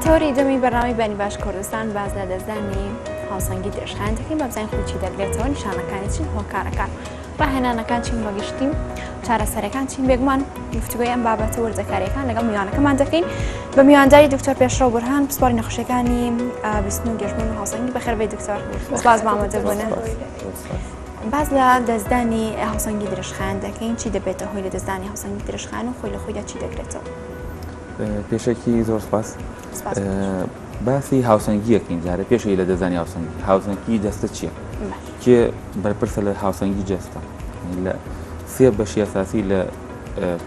تۆری دەمی بەرنامی بەنی باش کوردستان باز لە دەستدانی هاوسەنگی درێژخایەن دەکەین بە بزانین خۆی چی دەگرێتەوە نیشانەکانی چین هۆکارەکان ڕاهێنانەکان چین وەگشتیم چارەسەرەکان چین بێگومان گفتوگۆی ئەم بابەتە وەرزەکاریەکان لەگەڵ میوانەکەمان دەکەین بە میوانداری دکتۆر پێشڕەو بورهان پسپۆری نەخۆشیەکانی بیستن و گەشتبوون و هاوسەنگی بەخێربێی دکتۆر سپاس بە ئامادەبوونە. باز لە دەستدانی هاوسەنگی درێژخایەن دەکەین چی دەبێتە هۆی لە دەستدانی هاوسەنگی درێژخایەن و خۆی لە خۆیدا چی دەگرێتەوە؟ پێشێکی زۆر سپاس. باسی هاوسەنگیەکەین جارە پێشەوەی لە دەزانی هاوسەنگی دەستە چییە؟ کێ بەرپرسە لە هاوسەنگی جەستە؟ لە سێ بەشی ئەساسی لە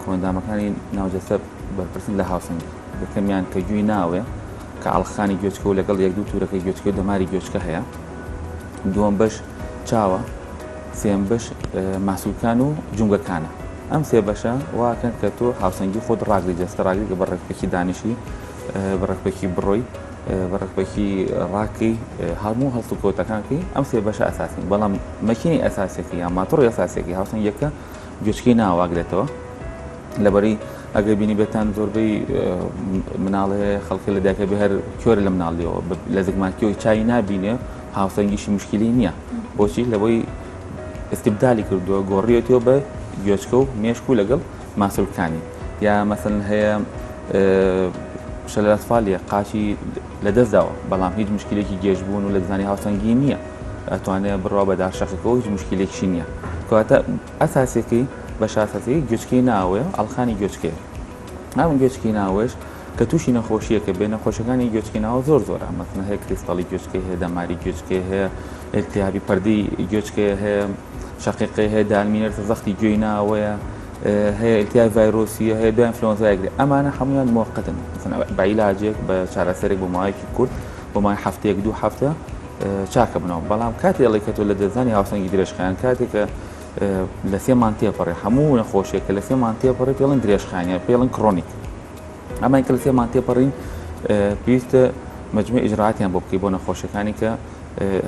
کۆندامەکانی ناوجەستە بەرپرسن لە هاوسەنگی. یەکەمیان کە گوێی ناوێ کە ئاڵخانی گوێچکە و لەگەڵ یەک دوو تورەکەی گوێچکە و دەماری گوێچکە هەیە. دووەم بەش چاوە، سێم بەش ماسوولکان و جونگەکانە. ئەم سێ بەشە واکەن کە تۆ هاوسەنگی خۆت ڕاگری جەستە ڕاگری کە بەڕێکپێکی دانیشی، بەڕێکپێکی بڕۆی، بەڕێکپێکی ڕاکەی هەموو هەڵست و کۆتەکانکەی ئەم سێ بەشە ئەساسین. بەڵام مەکینی ئەساسیەکەی یا ماتۆڕی ئەساسیەکەی هاوسەنگیەکە گوێچکەی ناواگرێتەوە. لەبەری ئەگەر بینی بێتان زۆربەی مناڵێ خەڵکی لە دایکە بێ هەر کۆرە لە مناڵیەوە لە زگمانکیەوەی چای نابینێ هاوسەنگیشی مشکلی نییە. بۆچی لەبەوەی ئستیبدالی کردووە گۆڕیەوە بە گوێچکە و مێشک و لەگەڵ ماسوولکانی. یا مەسەڵەن هەیە شە لە ئەتفاڵیە قاچی لەدەستداوە بەڵام هیچ مشکلێکی گێژبوون و لە دزانی هاوسەنگی نییە، ئەتوانێت بڕوا بە داشەخەکەەوە هیچ مشکلێکی نییە. کەواتە ئەساسیەکەی بەش ئاساسیەکەی گوێچکەی ناوەیە ئەڵخانی گوێچکەیە. ئەم گوێچکەی ناوەش کە تووشی نەخۆشیەکە بێ نەخۆشەکانی گوێچکەی ناوە زۆرە مەسەڵەن هەیە کریستاڵی گوێچکەی هەیە، دەماری گوێچکەی هەیە، ئیلتیابی پەردەی گوێچکەی هەیە، شەقیقەی هەیە، دالمینێرە زەختی گوێی ناوەیە، هەیە ئیلتیابی ڤایرۆسیە، هەیە دوای ئینفلۆنزایەگرێت. ئەمانە هەمویان موقتن بە عیلاجێک بە چارەسەرێک بۆ ماوەیەکی کورت بۆ مای هەفتەیەک دوو هەفتە چاکە بنەوە. بەڵام کاتێک دەڵێت کە تۆ لە دەستدانی هاوسەنگی درێژخایەن کاتێک کە لە سێمان تێپەڕێ هەموو نەخۆشیێکە لە سێمان تێپەڕێ پێڵن درێژخایەنە پێڵن کڕۆنیک. ئەمان کە لە سێمان تێپەڕین پێویستە مەجموعی ئیجراعاتیان بۆ بکەی بۆ نەخۆشیەکانی کە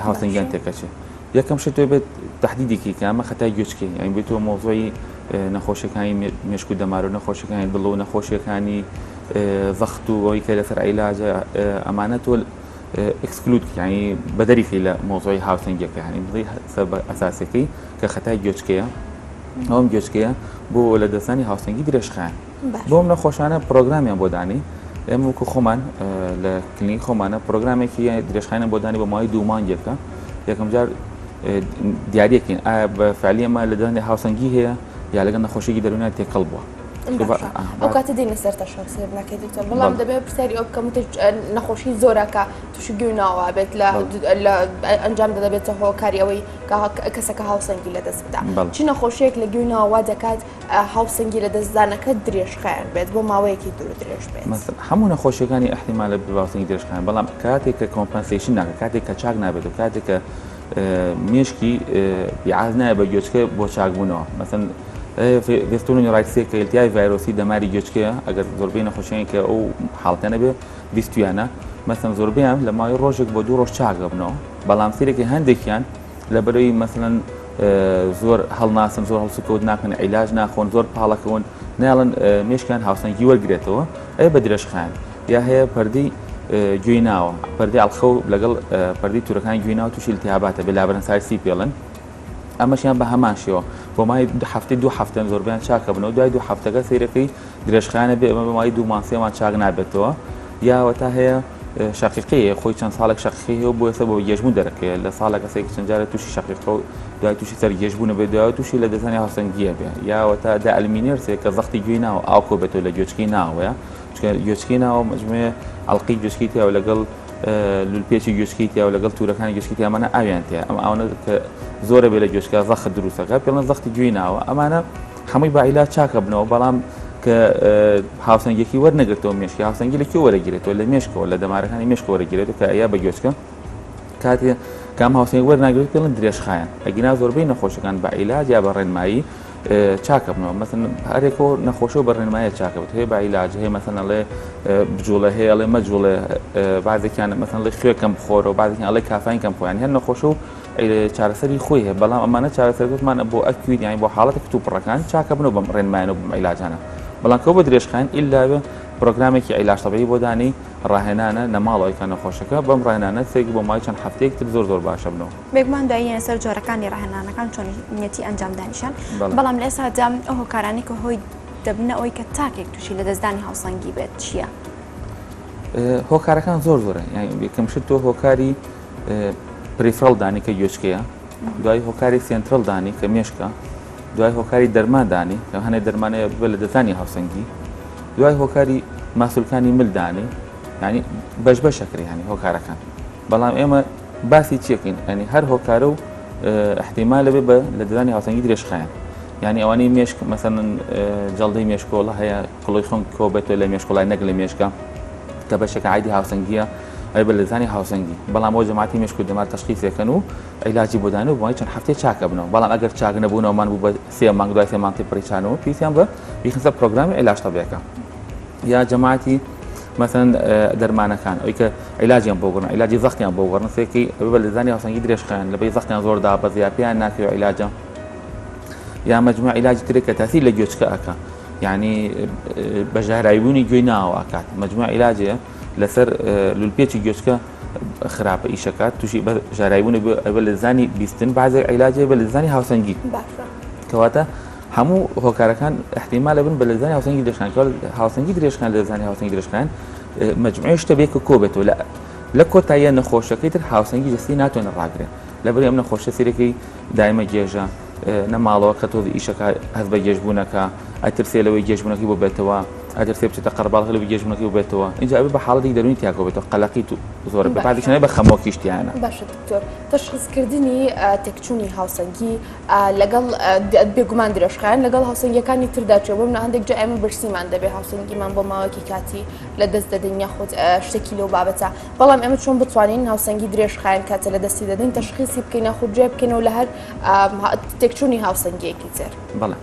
هاوسەنگیان تێکەچێت. یەکەم شت تۆ بێت تهدیدێکی کە ئەمە خەتای گوێچکەی یان بێتەوە مۆزۆی نەخۆشیەکانی مێشک و دەمار و نەخۆشیەکانی دڵ و نەخۆشیەکانی زەخت و ئەوەی کە لەسەر عیلاجە ئەمانە تۆ ئەکسکلود یعنی بەدەریخی لە مۆزۆی هاوسەنگیەکە یعنی بڵێ سەبەب ئەساسیەکەی کە خەتای گوێچکەیە. ئەوم گوێچکەیە بۆ لە دەستانی هاوسەنگی درێژخایەن. بۆم نەخۆشانە پرۆگرامیان بۆ دانی. ئێمە وەکو خۆمان لە کلینیک خۆمانە پرۆگرامێکی درێژخایەنە بۆ دانی بە ماوەی 2 مانگێکە. یەکەم جار دیارەکەین ئایا بە فعلی ئەمە لە دەستانی هاوسەنگی هەیە یا لەگەڵ نەخۆشیێکی دەرونیان تێکەڵ بووە. ئەو کاتە دێنە سەر تەشخیص بنەکەی دکتۆر، بەڵام دەبێت پرسیاری ئەو بکەم نەخۆشی زۆرەکە تووشی گوێ ناوە بێت لە ئەنجام دەبێتە هۆکاری ئەوەی کەسەکە هاوسەنگی لەدەست بدا. چی نەخۆشیەک لە گوێ ناوە دەکات هاوسەنگی لە دەستدانەکە درێژخایەن بێت بۆ ماوەیەکی دوور درێژ بێت؟ هەموو نەخۆشیەکانی احتیمالە هاوسەنگی درێژخایەن، بەڵام کاتێک کە کۆمپەنسیشن ناکات، کاتێک کە چاک نابێت و کاتێک کە مێشکی بیعاز نایە بە گوێچکە بۆ چاکبوونەوە. مەسەڵەن ڤێستۆنی ڕایسێکە ئیلتیابی ڤایرۆسی دەماری گوێچکەیە ئەگەر زۆربەی نەخۆشیانی کە ئەو حاڵەتانە بێ بیستویانە مەسەڵەن زۆربەیان لە ماوەی ڕۆژێک بۆ 2 ڕۆژ چاکە بنەوە. بەڵام سێرێکی هەندێکیان لەبەرەوەی مەسەڵەن زۆر هەڵناسن، زۆر هەڵسوکەوت ناکەن، عیلاج ناخۆن، زۆر پاڵەکەون، ناڵن مێشکیان هاوسەنگی وەرگرێتەوە ئەوە بە درێژخایەن. یا هەیە پەردەی گوێی ناوە، پەردەی ئەڵخە و لەگەڵ پەردەی تورەکانی گوێی ناوە تووشی ئیلتیاباتە بێ لابرەنسایسی پێڵن. ئەمەشیان بە هەمان شێوە بۆ مای هەفتەی 2 هەفتە زۆربیان چاکە بنەوە. دوای 2 هەفتەکە سەیرەکەی درێژخایەنە بێ ئەمە بە مای 2 مانگمان چاک نابێتەوە. یاوەتا هەیە شەقیقەیە خۆی چەند ساڵێک شەقیقی هەیە بۆ ئێستا بۆ گێژبوون دەرەکەیە لە ساڵێک کەسێکی چەند جارە تووشی شەقیقە و دوای تووشی سەرگێژبوونە بێت، دوای تووشی لە دەستانی هاوسەنگیە بێ. یاوەتا دائەلمینێرسێک کە زەختی گوێی ناوە ئاوکۆ بێتەوە لە گوێچکەی ناوەیە، چونکە گوێچکەی ناوە مەجموعە ئەڵقەی گوێچکەی تیاوە لەگەڵ لولپێکی گوێچکەی تیاوە لەگەڵ تورەکانی گوێچکەی تیامانە ئاویان تێ. ئەم ئەوانە کە زۆرە بێ لە گوێچکە زەخت دروستەکە پێڵەن زەختی گوێی ناوە. ئەمانە هەمووی با عیلاج چاکە بنەوە، بەڵام کە هاوسەنگێکی وەرنەگرێتەوە مێشکی هاوسەنگی لەکوێ وەرەگیرێتەوە؟ لە مێشکەوە لە دەمارەکانی مێشکە وەرەگیرێتەوە کە ئەیا بە گوێچکە کاتێ کام هاوسەنگی وەرناگرێت پێڵەن درێژخایەن. ئەگینا زۆربەی نەخۆشیەکان بە عیلاج یا بە ڕێنمایی چاکە بنەوە. مەسەڵەن هەرێکەوە نەخۆشە و بە ڕێنماییە چاکە بێت. هەیە بە عیلاج، هەیە مەسەڵەن ئەڵێ بجوڵە، هەیە ئەڵێ مەجوڵێ، بازێکیان مەسەڵەن ئەڵێ خوێکەم بخۆرە و بازێکیان ئەڵێ کافین کەم خۆیان هەر نەخۆشە و چارەسەری خۆی هەیە. بەڵام ئەمانە چارەسەرگوتمانە بۆ ئەکوید یانی بۆ حاڵەتێک تووپڕەکان چاکە بنەوە بەم ڕێنماییەوە بەم عیلاجانە. بەڵام کەو بە درێژخایەن ئیلا پرۆگرامێکی عیلاج طبیعی بۆ دانی ڕاهێنانە لە ماڵەوەی کە نەخۆشەکە بەم ڕاهێنانە سێکی بۆ مای چەند هەفتەیەک تر زۆر باشە بنەوە. بێگومان دواییە سەر جۆرەکانی ڕاهێنانەکان چۆنیەتی ئەنجام دانیشان بەڵام لە ئێستا ئەو هۆکارانی کە هۆی دەبنە ئەوەی کە تاکێک تووشی لە دەستدانی هاوسەنگی بێت چییە؟ هۆکارەکان زۆرە یەکەم شت تۆ هۆکاری پریفرەڵ دانی کە گوێچکەیە، دوای هۆکاری سێنترەڵ دانی کە مێشکە، دوای هۆکاری دەرمان دانی کە هەنێک دەرمانەیە بێ لە دەستانی هاوسەنگی، دوای هۆکاری ماسوولکانی ملدانی ینی بەشەکری ینی هۆکارەکان. بەڵام ئێمە باسی چیەکەین ینی هەر هۆکارە و احتیمالە بێ بە لە دەستانی هاوسەنگی درێژخایەن، ینی ئەوانەی مێشک مەسەن جەڵدەی مێشکۆڵە هەیە کڵی خۆن کۆبێتەوە لە مێشکۆڵای نەک لە مێشکە کە بەشێکە عایدی هاوسەنگیە ئەی بە لە دەستانی هاوسەنگی. بەڵام بۆ جەماعەتی مێشک و دەمار تەشخیصێکەن و عیلاجی بۆ دانەوە بۆ چەند هەفتەیە چاکە بنەوە. بەڵام ئەگەر چاک نەبوونەوەمان بوو بە 3 مانگ دوای 3 مانگی پڕیچانەوە پێویستیان بە بیخستە پرۆگرامی عیلاج طبیعیەکە. یا جەماعەتی مثلا دەرمانەکان ئەوەی کە عیلاجیان بۆ گەڕن عیلاجی زەختیان بۆ گەڕن سێکی بە لە دەستانی هاوسەنگی درێژخایەن لەبەی زەختیان زۆر دابەزیا پێیان ناکەوێت عیلاجە. یا مجموعە عیلاجی ترێک کە تاثیر لە گوێچکە ئەکا یعنی بە ژاراویبوونی گوێی ناوە ئەکات. مجموعە عیلاجەیە لەسەر لولپێکی گوێچکە خراپە ئیشەکات تووشی بە ژاراویبوونی بە لە دەستانی بیستن بەعزێک عیلاجێ بە لە دەستانی هاوسەنگی کەواتە هەموو هۆکارەکان احتیمالە بن بە لە دەستانی هاوسەنگی درێژخایەن هاوسەنگی درێژخایەن لە دەستانی هاوسەنگی درێژخایەن مجموعەی شتە بێ کە کۆبێتەوە لە کۆتاییە نەخۆشەکەی تر هاوسەنگی جەستی ناتوانێت ڕاگرێت. لەبەر ئەم نەخۆشە سیرەکەی دایمە گێژە نەماڵەوە کە تۆ ئیشەکە هەست بە گێژبوونەکە ئەترسێ لەوەی گێژبوونەکەی بۆ بێتەوە ئەترسێ بچێتە قەرباڵغ لەوەی گێژبوونەکەی بۆ بێتەوە اینجا ئەبێ بە حاڵەتی دەرونی تیاکۆ بێتەوە قەلەقی و زۆر بەپادێکشانەی بە خەمۆکیشتیانە. باشە دکتۆر تەشخیصکردنی تێکچوونی هاوسەنگی لەگەڵ بێگومان درێژخایەن لەگەڵ هاوسەنگیەکانی تردا چێ بۆ هەندێک جا ئێمە برسیمان دەبێ هاوسەنگیمان بۆ ماوەیەکی کاتی لە دەست دەدەین یاخود شتێکی لەو بابەتە بەڵام ئێمە چۆن بتوانین هاوسەنگی درێژخایەن کاتە لە دەستی دەدەین تەشخیصی بکەین یاخود جێ بکەینەوە لە هەر تێکچوونی هاوسەنگیەکی تر. بەڵێ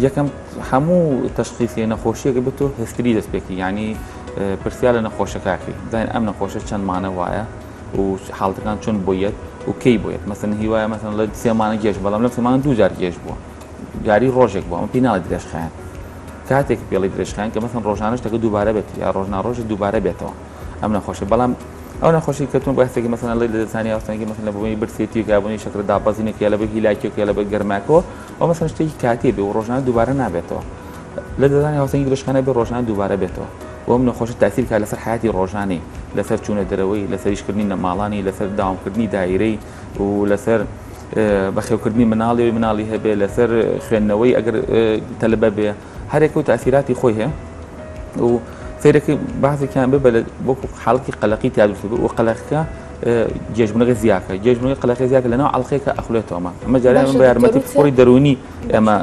یەکەم هەموو تەشخیصی نەخۆشیەکە بتۆ هستری دەستپێکی ینی پرسیار لە نەخۆشەکەی داین ئەم نەخۆشە چەند مانە وایە و حاڵەکان چۆن بۆیەت و کەی بۆیێت مەسەن هیوایە مەسەن لە 3 مانە گەشت بەڵام لە 3 مانە 2 جار گەشت بووە یاری ڕۆژێک بووە ئەمە پێی ناڵێت درێژخایەن کاتێک پێڵی درێژخایەن کە مەسەن ڕۆژانە شتەکە دووبارە بێت یا ڕۆژنا ڕۆژ دووبارە بێتەوە ئەم نەخۆشە. بەڵام ئەو نەخۆشی کە تۆ بەهستێکی مەسەن لە دەستانی هاوسەنگی مەسەن لە بۆی برسێتی گابوونی شەکر داپەزینێک یا لە بە هیلاکێک یا لە بە گەرماکەوە ئەو مەسەن شتێکی کاتێ بێ و ڕۆژانە دووبارە نابێتەوە لە دەستانی هاوسەنگی درێژخانە بێ ڕۆژانە دووبارە بێتەوە و ئەم نەخۆشە تاثیر کات لەسەر حیاتی ڕۆژانەی لەسەر چوونە دەرەوەی لەسەر ئیشکردنی نەماڵانی لەسەر داوامکردنی دایرەی و لەسەر بەخێوکردنی مناڵی هەبێ لەسەر خوێندنەوەی ئەگەر تەلەبە بێ هەرێک و تاثیراتی خۆی هەیە و سیرەکەی بەعزێکیان بێ وەکو حاڵەتی قەلەقی تیادروست بێ و قەلەقەکە گێژبوونەکە زیاکە گێژبوونەکەی قەلەقی زیاکە لەناو عەڵقەیەکە ئەخولێتەوە ئەمە جارێ من بە یارمەتی پسپۆری دەرونی ئێمە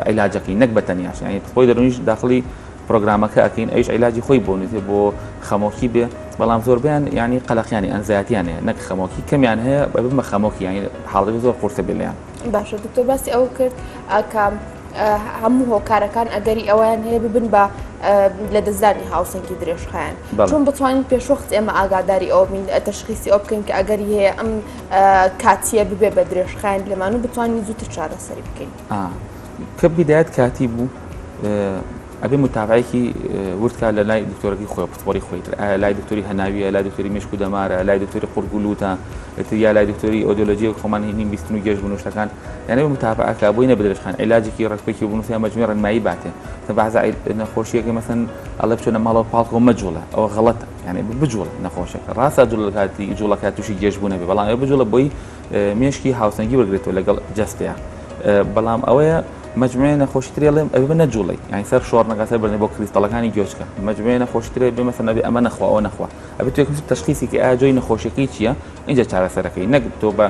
عیلاجەکەی نەک بەتەنیاش یعنی پسپۆری دەرونیش داخلی پرۆگرامەکە ئەکەین ئەیش عیلاجی خۆی بۆ نوێتێ بۆ خەمۆکی بێ بەڵام زۆربیان ینی قەلەقیانی ئەنزایەتیان هەیە نەک خەمۆکی کەمیان هەیە بە خەمۆکی ینی حاڵەتی زۆر قورسە بێ لێیان. باشە دکتۆر باسی ئەوە کرد کە هەموو هۆکارەکان ئەگەری ئەویان هەیە ببن بە لە دەستدانی هاوسەنگی درێژخایەن چۆن بتوانین پێشوەخت ئێمە ئاگاداری ئەو بین تەشخیصی ئەو بکەین کە ئەگەری هەیە ئەم کاتیە ببێ بە درێژخایەن لەمان و بتوانین زووتر چارەسەری بکەین. کە بیدایەت کاتی بوو ئەبێ متابعەیەکی ورتکە لە لای دکتۆرەکەی خۆی پسپۆری خۆی لای دکتۆری هەناویە لای دکتۆری مێشک و دەمارە لای دکتۆری قورگولوتە یا لای دکتۆری ئۆدیۆلۆژی خۆمان هینی بیستن و گێژبوون و شتەکان یعنی متابعەکە بۆی نە بدرێژخایەن عیلاجێکی ڕێکپێکی بوونوسیان مەجموعی ڕێنمایی باتێ کە بەعزە نەخۆشیەکە مەسەن ئەڵێ بچۆنە ماڵەوە پاڵکەوە مەجوڵە ئەوە غەڵەتە یعنی بجوڵە نەخۆشەکە ڕاستە جوڵەکە تووشی گێژبوونە بێ بەڵام ئەوە بجوڵە بۆی مێشکی هاوسەنگی وەرگێتەوە لەگەڵ جەستەیە بەڵام ئەوەیە مجموعه نەخۆشیترێ لێم ئەبێ نەجوڵی یعنی سەر شۆڕنەکە سەر بەرنێ بۆ کریستەڵەکانی گوێچکە مجموعه نەخۆشیترێ بێ مەسەن ئەبێ ئەمە نەخوا ئەوە نەخوا ئەبێ تو یەکەم تەشخیصی کە ئایا جۆی نەخۆشیەکەی چییە اینجا چارەسەرەکەی نەک تۆ بە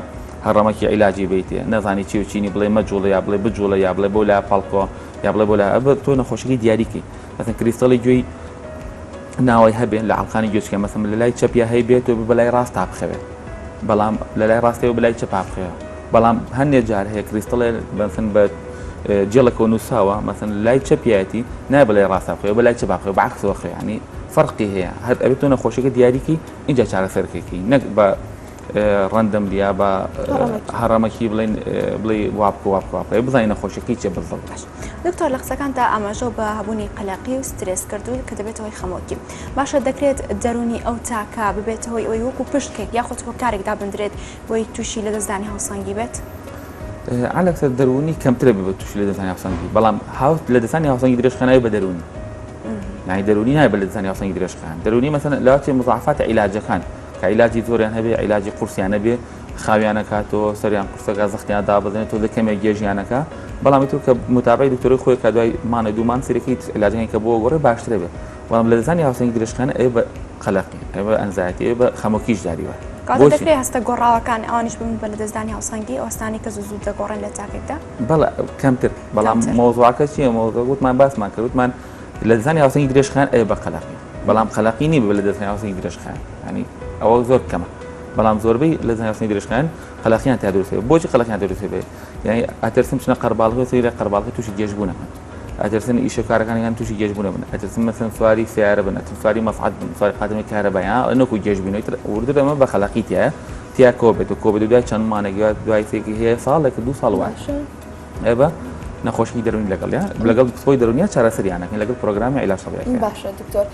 هەڕەمەکی عیلاجی بیتێ نەزانی چی و چینی بڵێ مەجوڵە یا بڵێ بجوڵە یا بڵێ بۆ لا پاڵکۆ یا بڵێ بۆ لا ئەبێ تۆ نەخۆشیەکەی دیاریکەی مەسەن کریستەڵی گوێی ناوای هەبێ لە عەڵقانی گوێچکە مەسەن لە لای چەپیا هەی بێت و بەلای ڕاست تا بخەوێت بەڵام لە لای ڕاستەوە بەلای چەپ بخەوێت بەڵام هەندێک جار هەیە کریستەڵێ بەسەن بە جێڵەکە نووساوە مەسەن لای چەپیەتی نای بەلای ڕاستە بخەوێت بەلای چەپ بخەوێت بەعکسەوە ینی فەرقی هەیە هەر ئەبێت تۆ نەخۆشیەکە دیاریکی اینجا چارەسەرەکەی نەک بە ڕەندەم لیا بە هەڕەمەکی بڵێ وابکە بزانین نەخۆشیەکەی چێ بزڵ. دکتۆر لە قسەکاندا ئاماژە بە هەبوونی قەلەقی و سترێس کردو کە دەبێتەوەی خەمۆکی باشە دەکرێت دەرونی ئەو تاکە ببێتەوەی ئەوەی وەکو پشتێک یاخود هۆکارێکدا بندرێت بۆی تووشی لە دەستدانی هاوسەنگی بێت. عەلەکسە دەرونی کەمترە بێت بە تووشی لە دەستدانی هاوسەنگی بەڵام لە دەستدانی هاوسەنگی درێژخانەوە بە دەرونی یعنی دەرونی نایە بە لە دەستدانی هاوسەنگی درێژخان دەرونی مەسەڵەن لەواتێ مضاعفاتە عیلاجەکان کە عیلاجی زۆریان هەبێ عیلاجی قورسیانە بێ خاویانە کاتەوە سەریان قورسەکە زەختیان دابەزێنێت تۆ کەمێک گێژیانەکە بەڵام تو کە متابعی دکتۆری خۆی کە دوای مانە دوومان سەرەکەی عیلاجەکانی کە بۆ گۆڕێ باشترە بێت بەڵام لە دەستدانی هاوسەنگی درێژخانە ئەوێ بە قەلەقی ئەوێ بە ئەنزایەتی ئەوێ بە خەمۆکیش داریوە کاتە دەکرێت هەستە گۆڕاوەکان ئەوانیش بن بە لە دەستدانی هاوسەنگی ئەوستانی کە زوو دەگۆڕێن لە تاکێکدا بەڵێ کەمتر بەڵام مۆزوعەکە چییە مۆزوع گوتمان باسمان کردوتمان لە دەستدانی هاوسەنگی درێژخان ئەوێ بە قەلەقی بەڵام قەلەقی نی بە لە دەستدانی هاوسەنگی درێژخان ینی ئەوە زۆر کەمە بەڵام زۆربەی لە دەستدانی هاوسەنگی درێژخان قەلەقیان تا دروست بێت بۆچی قەلەقیان دروست بێت یعنی ئەترسم بچنە قەرباڵغی سەیرە قەرباڵغی تووشی گێژبوونە بن ئەترسن ئیشەکارەکانیان تووشی گێژبوونە بن ئەترسن مەسەن سواری سیارە بن ئەترسن سواری مەفعەل بن سواری قاتمی کارەبایان نەکو گێژبوونەوەی تر وردە ئەمە بە خەلەقیتیە تیا کۆبێت و کۆبێت دوای چەند مانێک دوای سێکی هەیە ساڵێک 2 ساڵ وای ئێبە نەخۆشی دەرونی لەگەڵ پسپۆی دەرونیە چارەسەریانەکەین لەگەڵ پرۆگرامی عیلاج طبیعی باشە دکتۆر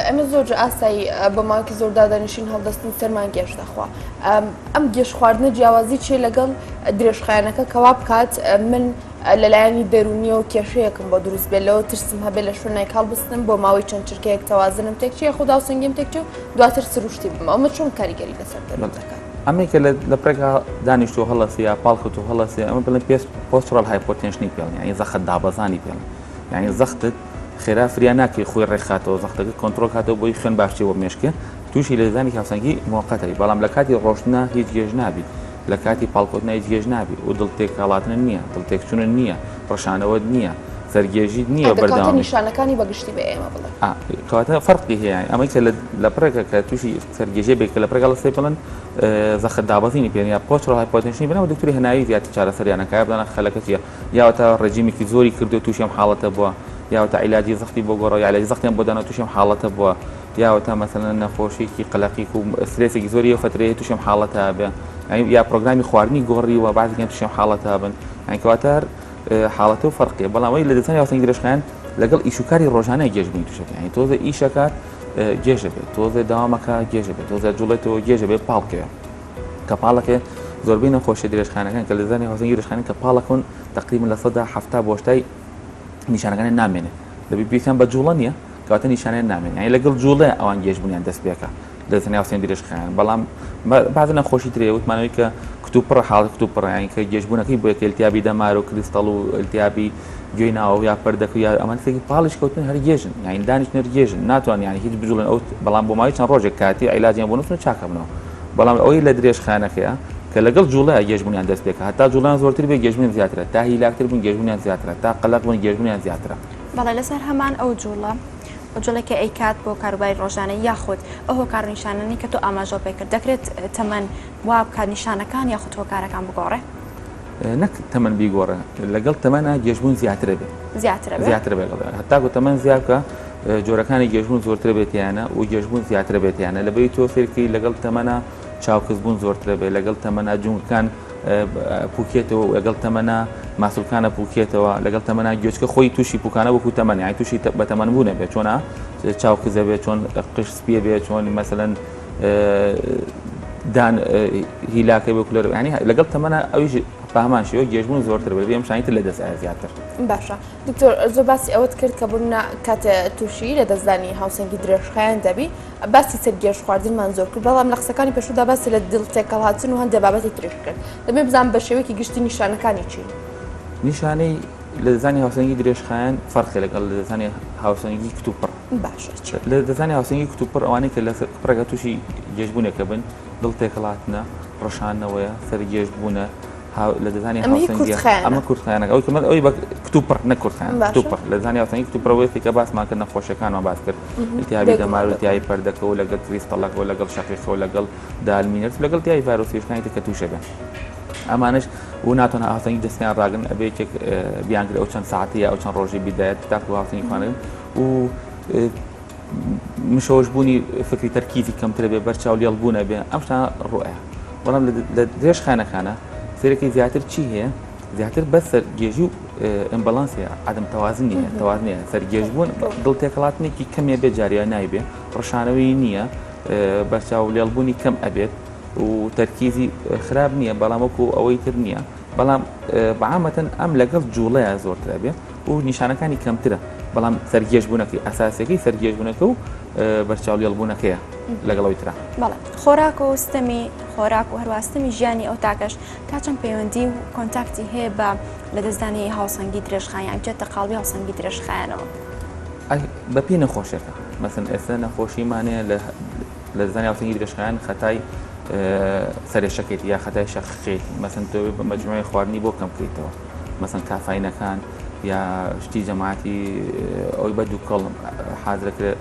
ئەمە زۆر ئاسایی بە ماوەیەکی زۆر دادەنیشین هەڵدەستن سەرمان گەشتەخوا ئەم گەشت خواردنە جیاوازی چێ لەگەڵ درێژخایەنەکە کەوا بکات من لەلایەنی دەرونیەوە کێشەیەکم بۆ دروست بێت لەوە ترسم هەبێت لە شوێنێک هەڵبستم بۆ ماوەی چەند چرکەیەک تەوازنم تێکچی خوددا و سنگیم تێکچێ و دواتر سروشتی بم ئەمە چۆن کاریگەری لەسەر دەرون دەکات ئەمەیکە لە پرێکا دانیشتۆ هەڵەسی یا پاڵخت و هەڵەسی ئەمە بڵێن پۆسترال هایپۆتێنشنی پێڵن یعنی زەخت دابەزانی پێڵن یعنی زەختت خێرا فریا ناکەی خۆی ڕێکخاتەوە زەختەکە کۆنتڕۆل کاتەوە بۆی خوێن باشی بۆ مێشکە تووشی لە دەستدانی هاوسەنگی موقەتەی بەڵام لە کاتی ڕۆشتنا هیچ گێژ نابی لە کاتی پاڵکۆتنا هیچ گێژ نابی و دڵتێک هەڵاتن نییە دڵتێکچوونە نییە ڕەشانەوە نییە سەرگێژی نییە بەردەوام نیشانەکانی بەگشتی بە ئێمە بڵێ کەواتە فەرقی هەیە ئەمەی کە لە پرێکە کە تووشی سەرگێژێ بێت کە لە پرێکە لەسێ بڵێن زەخت دابەزینی پێێن یا پۆسترال هایپۆتێنشنی بنەوە دکتۆری هەناوی زیاتر چارەسەریانەکە بدەنە خەلەکە چیە یاوەتە ڕێژیمێکی زۆری کردو تووشی ئەم حاڵەتە بووە یاوەتە عیلاجی زەختی بۆ گۆڕەوە عیلاجی زەختیان بۆ دانا تووشی ئەم حاڵەتە بووە یاوەتە مەسەلەن نەخۆشیێکی قەلەقیک و سترێسێکی زۆری فترەیە تووشی ئەم حاڵەتە بێ یا پرۆگرامی خواردنی گۆڕیوە بازیان تووشی ئەم حاڵەتە بن یعنی کەواتە حاڵەتە و فەرقیە بەڵام ئەوەی لە دەستدانی هاوسەنگی درێژخایەن لەگەڵ ئیشوکاری ڕۆژانەی گێژبوونی تووشەکە یعنی تۆزە ئیشەکات گێژە بێت تۆزە داوامەکە گێژە بێت تۆزە جوڵێتەوە گێژە بێت پاڵکەوە کە پاڵەکە زۆربەی نەخۆشیە درێژخانەکان کە لە دەستدانی هاوسەنگی درێژخانەکان کە پاڵەکەون تقریبا لە 70 بۆ 80 نیشانەکانی نامێنێت دەبێت بیکەن بە جوڵە نییە کەواتە نیشانیان نامێنێت یعنی لەگەڵ جوڵێ ئەوان گێژبوونیان دەست پێکە لە دەستدانی هاوسەنگی درێژخایەن بەڵام بعض نەخۆشی ترێ وتمانەوەی کە کتوپڕ حاڵەت کتوپڕ یعنی کە گێژبوونەکەی بۆ یەکە ئیلتیابی دەمار و کریستەڵ و ئیلتیابی گوێی ناوە یا پەردەکە یا ئەمانەی پاڵیش کەوتن هەر گێژن یعنی دانیشتنەر گێژن ناتوان یعنی هیچ بجوڵن ئەو بەڵام بۆ ماوەی چەند ڕۆژێک کاتی عیلاجیان بۆ نووسن چاکەبنەوە بەڵام ئەوەی لە درێژخانەکەیە کە لەگەڵ جوڵەیە گێژبوونیان دەست پێکە هەتا جوڵیان زۆرتر بێ گێژبوونیان زیاترە تا هیلاکتر بوون گێژبوونیان زیاترە تا قەلەق بوون گێژبوونیان زیاترە بەڵێ لەسەر هەمان ئەو جوڵە جوڵێکی ئەیکات بۆ کاروباری ڕۆژانە یاخود ئەو هۆکار نیشانانی کە تۆ ئاماژە پێکرد دەکرێت تەمەەن وا بکات نیشانەکان یاخود هۆکارەکان بگۆڕێ نەک تەمەەن بیگۆڕە لەگەڵ تەمەنە گێژبوون زیاترە بێت زیاتر بێت هەتاکو تەمەەن زیادکە جۆرەکانی گێژبوون زۆرتر بێتیانە و گێژبوون زیاتر بێتیانە لەبەی تۆ فێرکی لەگەڵ تەمەنە چاوکەسبوون زۆرترە بێت لەگەڵ تەمەنە جونگەکان پوکێتەوە لەگەڵ تەمەنە ماسوولکانە پوکێتەوە لەگەڵ تەمەنە گوێچکە خۆی تووشی پوکانە وەکو تەمەنی یانی تووشی بە تەمەەن بوونە بێت چۆنە چاوکزە بێت چۆن قش سپیە بێت چۆن مەسەلەن دان هیلاکە بێ کولەر ینی لەگەڵ تەمەنە ئەویش پامان شێوە گێژبوون زۆرتر بێت ئەم شانیتر لە دەست زیاتر باشە دکتۆر زۆر باسی ئەوەت کرد کە بوونا کاتە تووشی لە دەستدانی هاوسەنگی درێژخایەن دەبی باسی سەر گێژ خواردنمان زۆر کرد بەڵام لە قسەکانی پێشودا باسی لە دڵ تێکەڵ هاتن و هەندێک بابەتی ترش کرد دەبێت بزانم بە شێوەیەکی گشتی نیشانەکانی چی نیشانەی لە دەستدانی هاوسەنگی درێژخایەن فەرقی لەگەڵ لە دەستدانی هاوسەنگی کتوپڕ باشە لە دەستدانی هاوسەنگی کتوپڕ ئەوانەی کە لە پرەکە تووشی گێژبوونێکە بن دڵ تێکەڵاتنە ڕەشانەوەیە سەر گێژبوونە لە دەزانی ئەمە کورتخانەکە ئەوی کەمە ئەوی بە کتوپڕ نەکورتخان کتوپڕ لە دەزانی هاوسەنگی کتوپڕەوەی کە باسمان کرد نەخۆشیەکانمان باس کرد ئیلتیابی دەمار و تیایی پەردەکەەوە لەگەڵ کریستەڵەکەەوە لەگەڵ شەقیقەوە لەگەڵ دالمینەرس لەگەڵ تیایی ڤایرۆسیەکانی کە تووشە بێن ئەمانش و ناتوانە هاوسەنگی دەستیان ڕاگرن ئەبێ یەکێک بیانگر ئەو چەند ساعتی ئەو چەند ڕۆژی بیدایەت تاکو هاوسەنگی خوانن و مشەوەش بوونی فکری تەرکیزی کەمترە بێ بەرچاو لێڵبوونە بێ ئەم شتانە ڕوئە و بەڵام لە درێژخانەکانە سێرەکەی زیاتر چی هەیە زیاتر بەس سەرگێژی و ئەمبەلانسێ عدم تەوازنی هەیە تەوازنی هەیە سەرگێژبوون دڵتێکەڵاتنێکی کەمێ بێ جاریە نایبێ ڕەشانەوەی نییە بەرچاو لێڵبوونی کەم ئەبێت و تەرکیزی خراپ نییە بەڵام وەکو ئەوەی تر نییە بەڵام بەعامەتەن ئەم لەگەڵ جوڵەیە زۆرترە بێ و نیشانەکانی کەمترە بەڵام سەرگێژبوونەکەی ئەساسەکەی سەرگێژبوونەکە و بەرچاو لێڵبوونەکەیە لەگەڵەوەی ترا بەڵێ خۆراک و ستەمی خۆراک و هەروواستەمی ژیانی ئەو تاکەش تا چەند پەیوەندی و کۆنتاکتی هەیە بە لە دەستدانی هاوسەنگی درێژخایان جێتە قاڵبی هاوسەنگی درێژخایانەوە بە پێی نەخۆشیەکە مەسن ئێستا نەخۆشیمانەیە لە دەستدانی هاوسەنگی درێژخایان خەتای سەرێشەکەیت یا خەتای شەخخێت مەسن تۆ بە مەجموعەی خواردنی بۆ کەم بکەیتەوە مەسن کافاینەکان یا شتی جەماعەتی ئەوی بە دووکەڵ حاضرەکرێت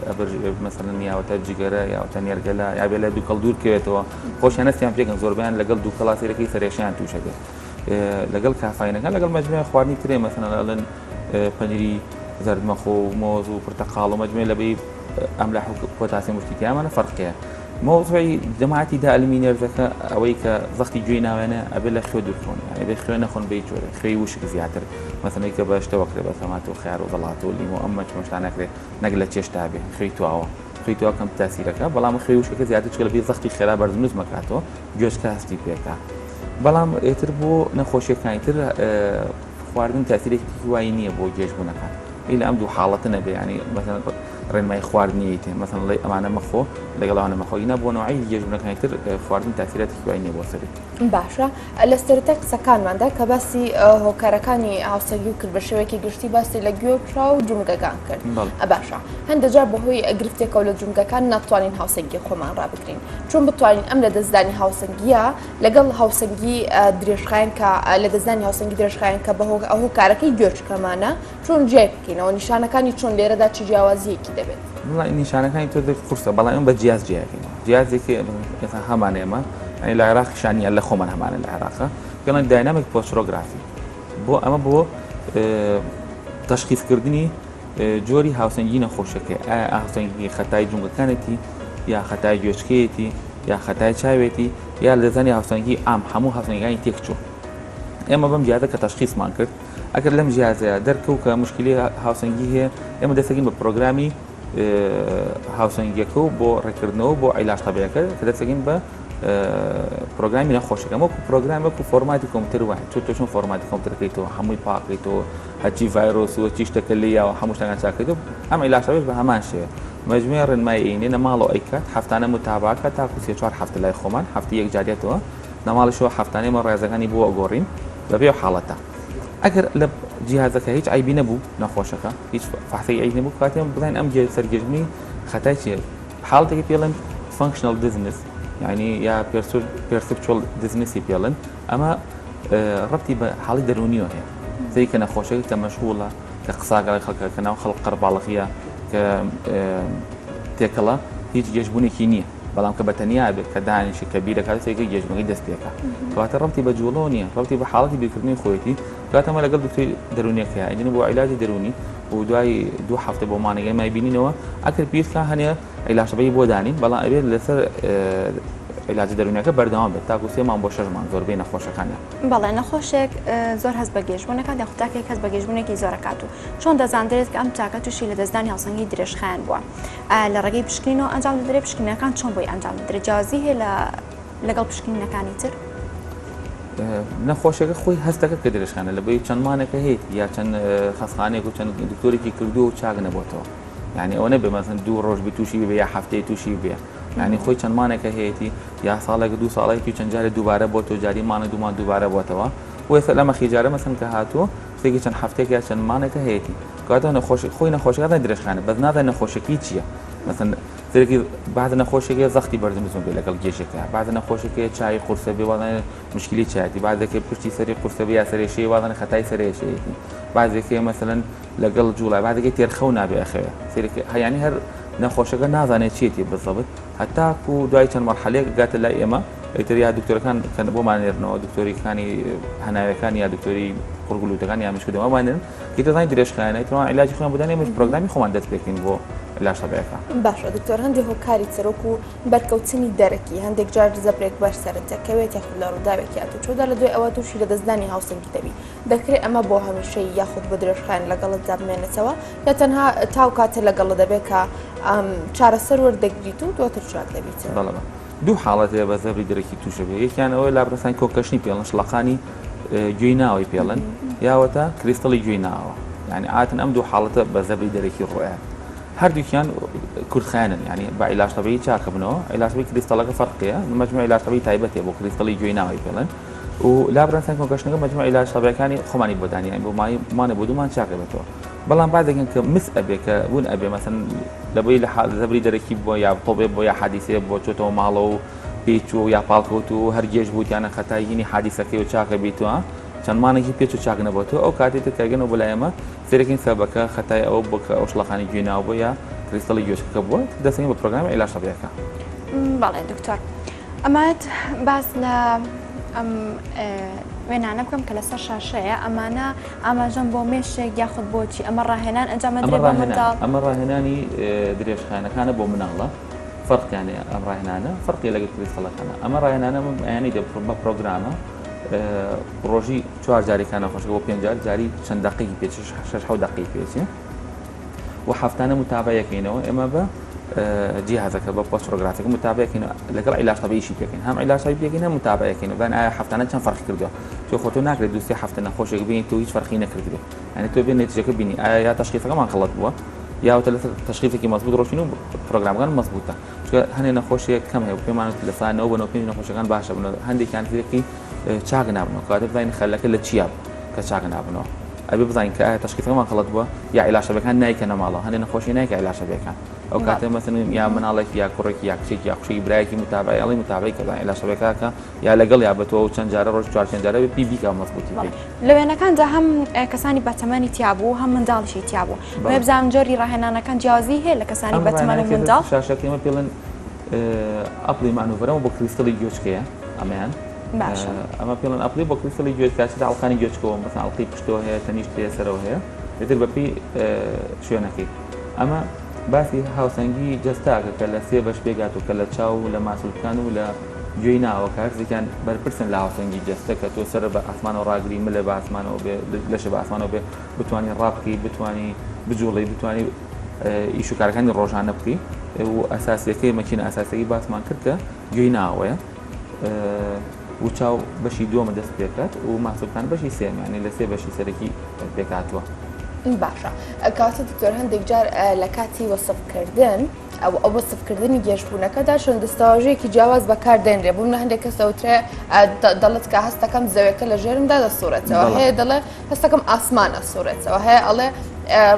مەسەرەن یاوەتە جگەرە یاوەتە نێرگەلە یا بێ لە دووکەڵ دوور کەوێتەوە خۆشیانەستیان پێکەن زۆربیان لەگەڵ دووکەڵا سێرەکەی سەرێشیان تووشەکەت لەگەڵ کافاینەکان لەگەڵ مەجموعەی خواردنی ترێ مەسەن ئەڵێن پەنیری زەردمەخۆ و مۆز و پرتەقاڵ و مەجموعەی لەبەی ئەملاح و پۆتاسیەم وشتیکیامانە فەرقەیە موضوعی جەماعەتی دائلمی نێرزەکە ئەوەی کە زەختی گوێی ناوێنە ئەبێ لە خوێ دوورکەون ئەبێ خوێ نەخۆن بێ جۆرە خوێی وشک زیاتر مەسەڵەن کە بە شتەوەکرێ بە تەمات و خیار و دەڵات و لیمۆ ئەمە چۆنشتان نەکرێت نەک لە چێشتا بێ خوێی تواوە خوێی توا کەم تاسیرەکە بەڵام خوێی وشکەکە زیاتر چکە لەبێ زەختی خێرا بەرزنووس مەکاتەوە گوێچکە هەستی پێکا بەڵام ئێتر بۆ نەخۆشیەکانی تر خواردن تاسیرێکی وای نییە بۆ گێژبوونەکان لە ئەم دوو حاڵەتە نەبێ ینی مەسەڵەن ڕێنمای خواردنی تێ مەسەڵەن لەی ئەمانە مەخۆ لەگەڵاوانە مەخۆینە بۆ نوعی گێژبوونەکانی تر خواردن تاسیرەتی وای نییە بۆ سەرێت باشە لە سەرەتا قسەکانماندا کە باسی هۆکارەکانی هاوسەنگی و کرد بە شێوەیەکی گشتی باسی لە گوێ پرا و جومگەکان کرد باشە هەندێک جار بەهۆی گرفتێکە و لە جومگەکان ناتوانین هاوسەنگی خۆمان ڕابگرین چۆن بتوانین ئەم لە دەستدانی هاوسەنگیە لەگەڵ هاوسەنگی درێژخایان کە لە دەستدانی هاوسەنگی درێژخایان کە بە هۆکارەکەی گوێچکەمانە چۆن جێ بکەینەوە نیشانەکانی چۆن لێرەدا چ جیاوازیەکی دەبێت نیشانەکانی تۆ قورسە بەڵام ئەم بە جیاز جیاکەینەوە جیازێکی هەمان ئێمە لە عێراق شانیان لە خۆمان هەمانە لە عێراقە پێڵەن داینامیک پۆسترۆگرافی بۆ ئەمە بۆ تەشخیصکردنی جۆری هاوسەنگی نەخۆشەکە ئایا هاوسەنگی خەتای جومگەکانێتی یا خەتای گوێچکەیەتی یا خەتای چاوێتی یا لە دەستدانی هاوسەنگی ئام هەموو هاوسەنگەکانی تێکچوو ئێمە بەم جیازە کە تەشخیصمان کرد ئەگەر لەم جیازەیە دەرکەوت کە مشکلی هاوسەنگی هەیە ئێمە دەستەکەین بە پرۆگرامی هاوسەنگیەکە و بۆ ڕێکردنەوە بۆ عیلاج تەبیعیەکە کە دەستەکەین بە پرۆگرامی نەخۆشەکە وەکو پرۆگرامێک و فۆرماتی کۆمپیوتەر وایە چۆن فۆرماتی کۆمپیوتەرەکەیتەوە هەمووی پاکەیتەوە هەرچی ڤایرۆس و هەرچی شتەکە لێیاوە هەموو شتەکان چاکەیتەوە ئەم عیلاج تەبیعیەک بە هەمان شێوە مەجموعی ڕێنمایی عینی نەماڵەوە ئەیکات هەفتانە متابعەکە تاکو 3-4 هەفتە لای خۆمان هەفتی یەک جارێتەوە نەماڵیشەوە هەفتانەی مە ڕێزەکانی بۆ ئەگۆڕین بەبێ حاڵەتە ئەگەر لە جیهازەکە هیچ عیبی نەبوو نەخۆشەکە هیچ فەحسەی عیب نەبوو کاتێ بڵێن ئەم سەرگێژنی خەتای چیە حاڵەتێکی پێڵێن فانکشنال دیزنس یعنی یا پێرسپچوال دیزنسی پێڵێن ئەمە ڕەبتی بە حاڵی دەرونیەوە هەیە سەری کە نەخۆشەکە کە مەشغوڵە کە قساگەڵی خەڵکە کە ناو خەڵک قەرباڵغیە کە تێکەڵە هیچ گێژبوونێکی نییە بەڵام کە بەتەنیا بێت کە دانیشی کە بیرەکات سێگە گێژبەکەی دەست پێکە کەواتە ڕەبتی بە جوڵۆ نییە ڕەبتی بە حاڵەتی بیرکردنی خۆیەتی کاتەمە لەگەڵ دکتۆری دەرونیەکەیە ئەدین بۆ عیلاجی دەرونی و دوای 2 هەفتە بۆ مانەگەی مای بینینەوە ئەگەر پیرکە هەنێ عیلاجەکەی بۆ دانین بەڵام ئەبێت لەسەر عیلاجی دەرونیەکە بەردەوام بێت تاکو 3 مانگ بۆ 6 مانگ زۆربەی نەخۆشەکانە بەڵێ نەخۆشێک زۆر هەست بە گێژبوونەکە دەخوتاکێک هەست بە گێژبوونێکی زۆرەکات و چۆن دەزانرێت کە ئەم چاکە تووشی لە دەستدانی هاوسەنگی درێژخایان بووە لە ڕێگەی پشکنینەوە ئەنجام دەدرێت پشکنینەکان چۆن بۆی ئەنجام دەدرێت جیازی هەیە لەگەڵ پشکنینەکانی تر نەخۆشەکە خۆی هەستەکە کە درێژخانە لەبەی چەند مانەکە هەیە یا چەند خەسخانێک و چەند دکتۆرێکی کردو و چاک نەبووەوە یعنی ئەوە نەبێ مەسەن 2 ڕۆژ بێ تووشی بێ یا هەفتەی تووشی بێ یعنی خۆی چەند مانێکە هەیەی یا ساڵێک 2 ساڵێکی چەند جارێ دووبارە بۆ تۆ جاری مانە دومان دووبارە بۆتەوە و ئێستا لەمە خیجارە مەسەن کە هاتووە سێکی چەند هەفتێک یا چەند مانێکە هەیەی کاتە خۆی نەخۆشەکە درێژخانە بەس نادە نەخۆشەکەی چییە مەسەن سێکی بعد نەخۆشێکی زەختی بەرزنووسم بێ لەگەڵ گێشەکە بعد نەخۆشەکە چای قورسە بێ وڵانە مشکلی چایەتی بعدەکە پشتی سەری قورسە بێ یا سەرێشەی وڵانە خەتای سەرێشەیەتی بعضێکی مەسەلەن لەگەڵ جوڵای بعدەکەی تێرخەو نابێ ئەخەوێ سێرەکە هەیانی هەر نەخۆشەکە نازانێت چێتی بزەبت هەتاکو دوای چەند مەرحەلەیەک گاتە لای ئێمە ئەیتر یا دکتۆرەکان کە بۆمانێنەوە دکتۆریەکانی هەناویەکان یا دکتۆری قورگلوتەکان یا مشکدەوەمانێن کە دەزانین درێژخایانە تەواو عیلاجی خۆیان بدەن ئێمەش پرۆگرامی خۆمان دەست پێکەین بۆ علاج طبيعیەکە. باشە دکتۆر هەندێک هۆکاری چرۆک و بەرکەوتنی دەرەکی هەندێک جار زەبرێک بەر سەرنجەکەوێت یاخود لە ڕووداوێکی هاتوچۆدا لە دوای ئەوە تووشی لە دەستدانی هاوسەنگی دەبی دەکرێت ئەمە بۆ هەمیشەی یاخود بە درێژخایەن لەگەڵت دابمێنێتەوە یا تەنها تاو کاتە لەگەڵ دەبێت کە چارەسەر وەردەگریت و دواتر چاک دەبیت. دوو حاڵەتەیە بە زەبری دەرەکی تووشە بێ یەکیان ئەوەی لابرەسان کۆکەشنی پێڵن شڵەقانی گوێی ناوی پێڵن یاوەتە کریستەڵی گوێی ناوە یعنی ئاتن ئەم دوو حاڵەتە بە زەبری دەرەکی ڕۆیان هەردووکیان کورتخایەنن ینی بە عیلاج طبیعی چاکە بنەوە عیلاج طبیعی کریستەڵەکە فەرقەیە مجموعە عیلاج طبیعی تایبەتێ بۆ کریستەڵی گوێی ناوی پێڵن و لابرەسان کۆکەشنەکە مجموعە عیلاج طبیعیەکانی خۆمانی بۆ دانیان بۆ مانە بۆ دوومان چاکە بێتەوە بەڵام بعدێکن کە مس ئەبێ کە بوون ئەبێ مەسەن لەبەی لە زەبری دەرەکی بۆ یا تۆبێ بۆ یا حادیسێ بۆ چۆتەوە ماڵەوە و پێچ و یا پاڵکەوت و هەرگێش بوتیانە خەتایینی حادیسەکەی و چاکە بیتوە چەندمانێکی پێچ و چاک نەبێتەوە ئەو کاتێتە کارگەنەوە بۆ لایەمە فێرەکەین سەبەکە خەتای ئەوە بۆ کە ئەو شڵەقانی گوێناو بۆ یا کریستەڵی گوێشەکە بووە دەستین بە پرۆگرامی عیلاج طبیعیەکە. بەڵێ دکتۆر ئەمەت باس لە ئەم وێنانە بکەم کە لەسەر شاشەیە ئەمانە ئاماژەم بۆ مێشێک یاخود بۆچی ئەمە ڕاهێنان ئەنجامە درێ بۆ منداڵ ئەمە ڕاهێنانی درێژخانەکانە بۆ مناڵە فەرقیانێ ئەم ڕاهێنانە فەرقی لەگەڵ کریستەڵەکانە ئەمە ڕاهێنانە ئەیانی بە پرۆگرامە ڕۆژی 4 جارێکانە خۆشەکە بۆ 5 جاری چەند دقیقی پێ 6 دقیقی پێچێ و هەفتانە متابعەکەینەوە ئێمە بە جیهازەکە بە پۆستۆگرافیک متابعەکەین لەگەڵ عیلاج طبیعیشی پێکەین هەم عیلاج طبیعی پێکەین هەم متابعەکەین بەن ئایا هەفتانە چەند فەرقی کردووە تۆ خۆتۆ ناکرێت دووسێ هەفتە نەخۆشێک ببینی تۆ هیچ فەرقی نەکردوێت یعنی تۆ بێ نەتیجەکە بینی ئایا یا تەشخیصەکەمان غەڵەت بووە یا تەشخیصێکی مەزبوط ڕۆشین و پرۆگرامەکان مەزبوطە چونکە هەندێک نەخۆشیەک کەم هەیە پێمان لە سانەوە بنەوە پێی نەخۆشیەکان باشە بنەوە هەندێکیان ترێکی چاک نابنەوە کاتێ بزانین خەلەکە لە چیا کە چاک نابنەوە ئەبێ بزانین کە ئایا تەشخیصەکەمان غەڵەت بووە یا عیلاج طبیعیەکان نایکەنە ماڵەوە هەندێک نەخۆشی نایکە عیلاج طبیعیەکان ئەو کاتێ مەسەن یا مناڵێک یا کوڕێکی یا کچێکی یا خوشکی برایەکی متابعی ئەڵی متابعی کە عیلاج طبیعیەکە یا لەگەڵ یا بەتەوە و چەند جارە ڕۆژ 4 جارە پی بیکە مەزبوطی پێی لە وێنەکاندا هەم کەسانی بەتەمەنی تیابوو هەم منداڵیشی تیابوو وێ بزانم جۆری ڕاهێنانەکان جیازی هەیە لە کەسانی بەتەمەن و منداڵ شاشەکەمە پێڵن ئەپڵی مانوڤەرەوە بۆ کریستەڵی گوێچکەیە ئەمەیان باشە ئەمە پێڵن ئەپڵی بۆ کریستەڵی گوێچکە ئەڵقانی گوێچکەوە مەسەن ئەڵقی پشتەوە هەیە تەنیشت سەرەوە هەیە لەتر بەپی شوێنەکەی ئەمە باسی هاوسەنگی جەستاکە کە لە 3 بەش پێگات و کە لە چاو و لە ماسوولکان و لە گوێی ناوە کارزێکیان بەرپرسن لە هاوسەنگی جەستە کە تۆ سەر بە ئاسمانەوە ڕاگری ملە بە ئاسمانەوە بێ لەشە بە ئاسمانەوە بێ بتوانانی ڕابکەی بتوانی بجوڵی بتوانی ئیش و کارەکانی ڕۆژانە بکەی و ئەساسیەکەی مەکینە ئەساسیەکەی باسمان کرد کە گوێی ناوەیە و چاو بەشی دووەمە دەست پێکات و ماسوولکان بەشی سێمیانی لە 3 بەشی سەرەکی پێکاتوە. باشە کاتە دکتۆر هەندێک جار لە کاتی وەسفکردن ئەو وەسفکردنی گەشتبوونەکەدا شوێندەستاواژەیەکی جیاواز بەکاردێنرێ بوون هەندێک کەس ئەوترێ دەڵێت کە هەستەکەم زەوێکە لە ژێرمدا دەسوورێتەوە هەیە دەڵێ هەستەکەم ئاسمانە سوورێتەوە هەیە ئەڵێ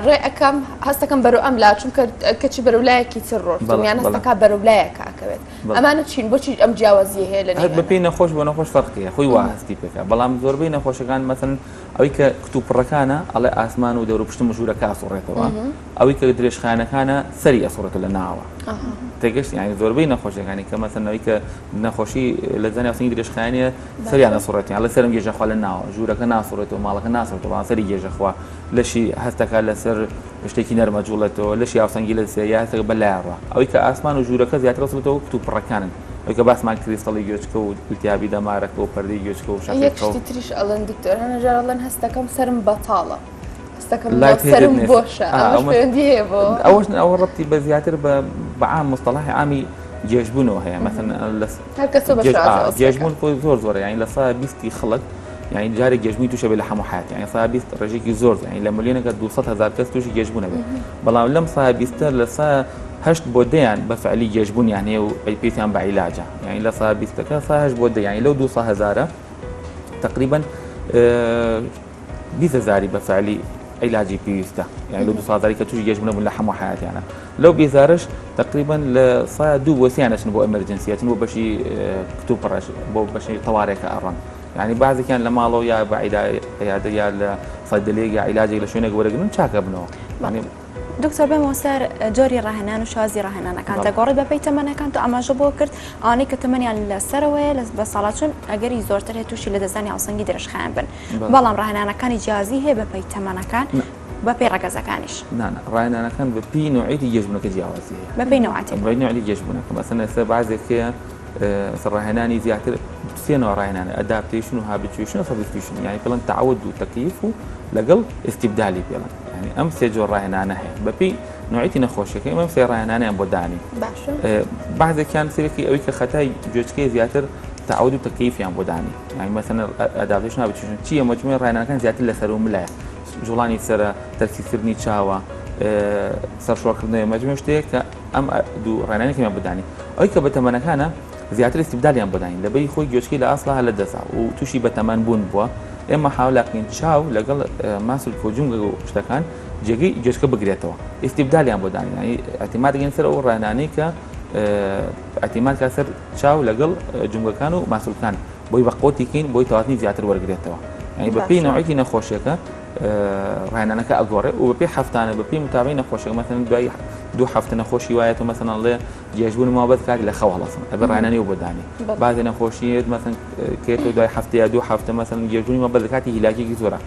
ڕێ ئەەکەم هەستەکەم بەرەو ئەم لا چونکە کەچی بەرەولایەکی تر ڕۆژمیان هەستەکە بەرەولایەکە ئەکەوێت ئەمانە چین بۆچی ئەم جیاوازی هەیە لە بەپی نەخۆش بۆ نەخۆش فەرقیە خۆی وا هەستی پێکە بەڵام زۆربەی نەخۆشەکان مەسەن ئەوەی کە کتوپڕەکانە ئەڵێ ئاسمان و دەوروپشتم ژوورەکە ئاسوڕێتەوە ئەوەی کە درێژخانەکانە سەری ئەسوڕێتە لە ناوە تێگەشت یانی زۆربەی نەخۆشیەکانی کە مەسەنەوەی کە نەخۆشی لە زانی هاوسەنگی درێژخانەیە سەریان ئەسوڕێتیان لە سەرم گێژەخوا لە ناوە ژوورەکە ناسوڕێتەوە ماڵەکە ناسوڕێتەوە سەری گێژەخوا لەشی هەستەکە لەسەر شتێکی نەرمە جوڵێتەوە لەشی هاوسەنگی لە سەریاتەکە بەلایڕە ئەوەی کە ئاسمان و ژوورەکە زیاتر ئەسوڕێتەوە کتوپڕەکانن ئەوەی کە باسمان کریستەڵی گوێچکە و التیابی دەمارەکە و پەردەی گوێچکە و شتی تریش ئەڵەن دکتۆر هەنەجار ئەڵەن هەستەکەم سرم بەتاڵە سرم بۆشە ئەوەش ئەوە ڕەتی بە زیاتر بە عام مستەڵاحی عامی گێژبوونەوە هەیە مەسەن گێژبوون زۆر یانی لە سا 20 خەڵک یعنی جارێ گەژبووی تووشە بێ لە هەموو حیات یعنی سا 20 ڕێژێکی زۆر یعنی لە ملیۆنەکە 200,000 کەس تووشی گەژبوونە بێت بەڵام لەم سا 20 لە سا 8 بۆ 10 بە فعلی گەژبوونیان هەیە و پێیان بە عیلاجە یعنی لە سا 20ەکە سا 8 بۆ 10 یعنی لەو 200,000 تقریبا 20,000 بە فعلی علاجی پێویستە یعنی لە 200,000 کە تووشی گەژبوونە بوون لە هەموو حیاتیانە لەو 20,000ش تقریبا لە سا 2 بۆ 3 بۆ ئەمەرجنسیەتن بۆ بەشی کتوپڕەش بۆ بەشی تەوارێکە ئەڕەن يعني بعضێکیان لە ماڵەوە یا بە عیادە یا لە سەیدەلەیەک یا عیلاجێک لە شوێنێک وەرەگرن چاکە بنەوە دکتۆر بێمەوە سەر جۆری ڕاهێنان و شازی ڕاهێنانەکان دەگۆڕێت بەپەی تەمەنەکان تو ئاماژە بۆ کرد ئەوانەی کە تەمەنیان لەسەرەوەیە بە ساڵاتچون ئەگەری زۆرتر هەیە تووشی لە دەزانی هاوسەنگی درێژخایەن بن بەڵام ڕاهێنانەکانی جیازی هەیە بەپەی تەمەنەکان بە پێی ڕەگەزەکانیش ڕاهێنانەکان بە پێی نوعیتی گەشتبوونەکە جیاوازی هەیە بە پێی نەوعاتی بە نوعی گەشتبوونەکە مەسەن ئێستا بازێکەیە ڕاهێنانی زیاتر سێنەوە ڕاهێنانە ئەدابتیشن و هابیتویشن و سەبستیشن یعنی پڵەن تعود و تەکلیف و لەگەڵ ئستیبدالی پێڵەن یعنی ئەم سێ جۆر ڕاهێنانە هەیە بە پێی نوعیتی نەخۆشیەکەی ئەم سێ ڕاهێنانیان بۆ دانی بعضێکیان سێرەکی ئەوەی کە خەتای جۆچکەی زیاتر تعود و تەکلیفیان بۆ دانی یعنی مەسەن ئەدابتیشن هابیتویشن چییە مجموعی ڕاهێنانەکان زیاتر لەسەر و ملایە جوڵانی سرە تەرکیزکردنی چاوە سەرشۆکردنەوەی مەجموع شتەیە کە ئەم دوو ڕاهێنانێکیان بدانی ئەوەی کە بە تەمەنەکانە زیاتر استیبدالیان بدانین لەبەی خۆی گوێچکی لە ئاسڵا لە دەسا و تووشی بە تەمەن بوون بووە ئێمە حاولاکەین چاو لەگەڵ ماسل کۆجوونگە و شتەکان جێگەی گوێچکە بگرێتەوە ئستیبدالیان بدانین ینی ئەتیماد دەگەین سەر ئەو ڕاهێنانەی کە ئەتیماد کا سەر چاو لەگەڵ جوونگەکان و ماسولکان بۆی بە قوتیکەین بۆی تەواتی زیاتر وەرگێتەوە ینی بە پێی نوعیتی نەخۆشیەکە ڕاهێنانەکە ئەگۆڕێ و بە پێی هەفتانە بە پێی متابعی نەخۆشیەکە مەسەن دوای 2 هەفتە نەخۆشی وایەتەوە مەسەن ئەڵێ گێژبوونی مابەت کاری لە خەو هەڵەسن ئەبێ ڕاهێنانی و بەدانی بعضی نەخۆشیێت مەسەن کێتەوە دوای هەفتەیە 2 هەفتە مەسەن گێژبوونی مابەت کاتی هیلاکێکی زۆرە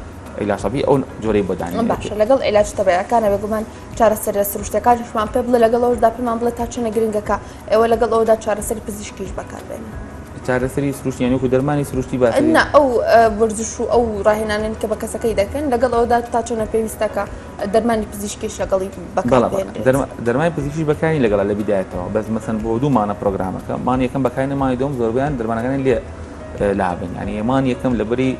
عیلاجی ئەو جۆرەی بەدانی باشە لەگەڵ عیلاج تەبیعیەکانە بێگومان چارەسەر لە سروشتەکانیشمان پێ بڵێ لەگەڵ ئەوەشدا پێمان بڵێ تا چەنە گرنگەکە ئێوە لەگەڵ ئەودا چارەسەری پزیشکیش بەکاربێنن چارەسەری سروشتیانی و دەرمانی سروشتی باسی نه ئەو ورزش و ئەو ڕاهێنانن کە بە کەسەکەی دەکەن لەگەڵ ئەودا تا چۆنە پێویستەکە دەرمانی پزیشکیش لەگەڵی بەکاربێن دەرمانی پزیشکی بەکاری لەگەڵ لە بیدایەتەوە بەس مەسەن بۆ دوومانە پرۆگرامەکە مان یەکەم بەکارێنە مانی دۆم زۆربیان دەرمانەکانی لێ لابن ینی ئێمان یەکەم لەبەری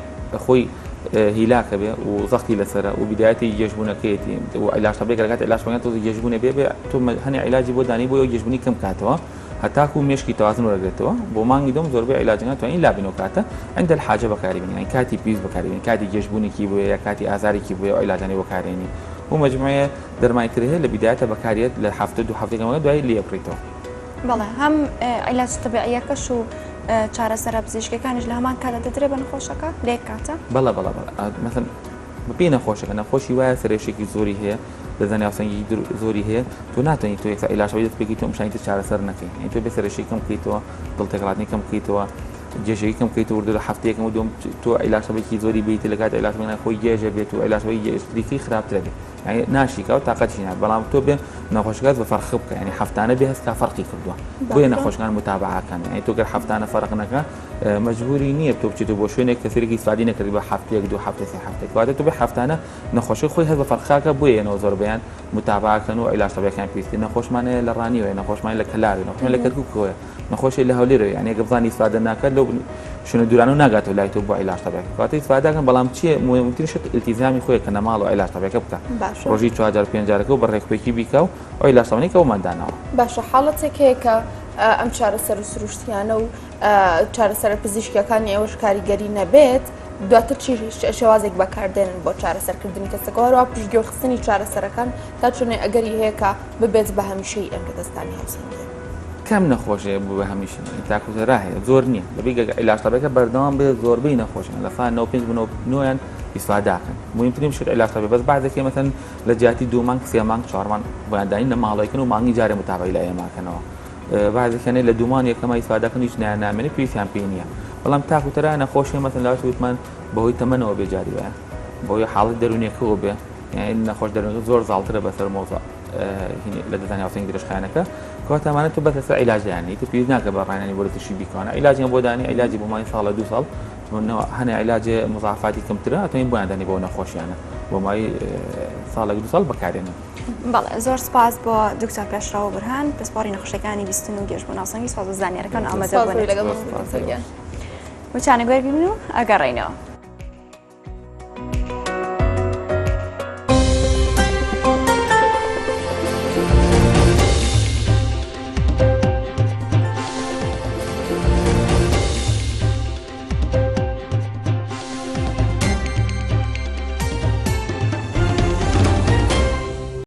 خۆی هیلاکە بێ و زەختی لەسرە و بیدایەتی گێژبوونەکەیەتی و عیلاج تەبیعی کات عیلاجەکان تۆ گێژبوونە بێ تۆ هەنێ عیلاجی بۆ دانی بۆ گێژبوونی کەم کاتەوە هەتاکو مێشکی تەوازن وەرگێتەوە بۆ مانگی دۆم زۆربەی عیلاجەکان توانین لابنەوە کاتە عند الحاجە بەکاربێنین یعنی کاتی پیس بەکاربێنین کاتی گێژبوونێکی بۆیە یا کاتی ئازارێکی بۆیە عیلاجانی بەکارێنی و مجموعە دەرمانی تر هەیە لە بیدایەتە بەکارێت لە هەفتە 2 هەفتەکەمەوە دوای لێبڕیتەوە بەڵێ هەم عیلاج تەبیعیەکەش و چارەسەرە پزیشکەکانیش لە هەمان کاتە دەدرێت بە نەخۆشەکە لێک کاتە بەڵێ مەسەن بەپێی نەخۆشەکە نەخۆشی وایە سەرێشێکی زۆری هەیە دەزانانی یاسەنگی زۆری هەیە تۆ ناتوانیت تۆ یەکسا عیلاجەوەی دەست پێکیت تۆ شانیت چارەسەر نەکەی یعنی تۆ بێ سەرێشی کەم بکەیتەوە دڵتێکڵاتنی کەم بکەیتەوە جێژەیە کەم بکەیتەوە وردە هەفتەیەکەم و دوم تۆ عیلاجەوەیکی زۆری بیت لە کات عیلاجەوەی خۆی گێژە بێت و عیلاجەوەی گێژتریکی خراپترە بێت یعنی ناشیکە و تااقەتی نات بەڵام تۆ بێ نەخۆشەکەت بە فەرق بکە یعنی هەفتانە بێ هەست کا فەرقی کردووە بۆیە نەخۆشەکان متابعەکان یعنی تۆ گەر هەفتانە فەرق نەکە مەجبوری نییە تۆ بچیت بۆ شوێنێک کە سەرێکی ئیسفادی نەکردی بە هەفتەیەک 2 هەفتە 3 هەفتە کەواتە تۆ بێ هەفتانە نەخۆشی خۆی هەست بە فەرقاکە بۆیە ئێنەوە زۆربەیان متابعەکەن و عیلاج تەبیعیەکان پێویستی نەخۆشمانەیە لە ڕانیەوە نەخۆشمان لە کەلاوی نەخۆشمان لە کەرکووکەوەیە نەخۆشی لە هەولێرەوە یعنی گەبزانی ئیسفادە ناکات لەو شنو دوورانە و ناگاتەوە لای تۆ بۆ عیلاج تەبیعی کەواتە ئیسفادەکەن بەڵام چییە مهمترین شت التیزامی خۆیە کە نەماڵ و عیلاج تەبیعیەکە بکە ڕۆژی 4 5 و بە ڕێکخۆیەکی بیکە و ئەو عیلاجەکە وماندانەوە باشە حاڵەتێک هەیە کە ئەم چارەسەر و سروشتیانە و چارەسەرە پزیشکەکانی ئێوەش کاریگەری نەبێت دواتر چی شێوازێک بەکاردێنن بۆ چارەسەرکردنی کەسەکە هەروە پشتگوێخستنی چارەسەرەکان تا چۆنێ ئەگەری هەیە کە ببێت بە هەمیشەی ئەم دەستانی هەوسەنگی کەم نەخۆشیە بوو بە هەمیشە تاکوتەرا هەیە زۆر نییە لەبێ عیلاج تەبیعیەکە بەردەوام بێت زۆربەی نەخۆشیان لە ساڵ 95 بنەوە نوێیان ئیسفادەکەن مهمترین شت عیلاج تەبیعی بەس بعضێکی مەسەن لە جیاتی 2 مانگ 3 مانگ 4 مانگ بۆیاندانی لە ماڵەکەن و مانگی جارێ متابعی لە ئێماکەنەوە بعضێکیانێ لە 2 مانگ یەکەمە ئیسفادەکەن هیچ نامێنێ پێویستیان پێی نییە بەڵام تاکوتەرا نەخۆشیە مەسەن لاوەش وتمان بەهۆی تەمەنەوە بێجاری وایە بۆی حاڵەت دەرونیەکەەوە بێ یعنی نەخۆش دەرونەکە زۆر زاڵترە بەسەر مۆزە لە دەزانی هاوسەنگی درێژخانەکە کەواتەمانە تو بەتەسە عیلاجیانی تو پێویست ناکە بە ڕاهێنانی وەرزشی بیکەوانە عیلاجیان بۆ دانی عیلاجی بۆ مای ساڵە 2 ساڵ هەنێ عیلاجێ مزافاتی کەمترە ئەتوانین بۆیان دانی بۆ نەخۆشیانە بۆ مای ساڵێک 2 ساڵ بەکارێنن بەڵێ زۆر سپاس بۆ دکتۆر پێشراو برهان پسپۆری نەخۆشیەکانی بیستن و گەشتبوون هاوسەنگی سپاس بۆ زانیاریەکان ئامادە بوون لەگەڵ وچانە گوێر ببین و ئەگەڕێینەوە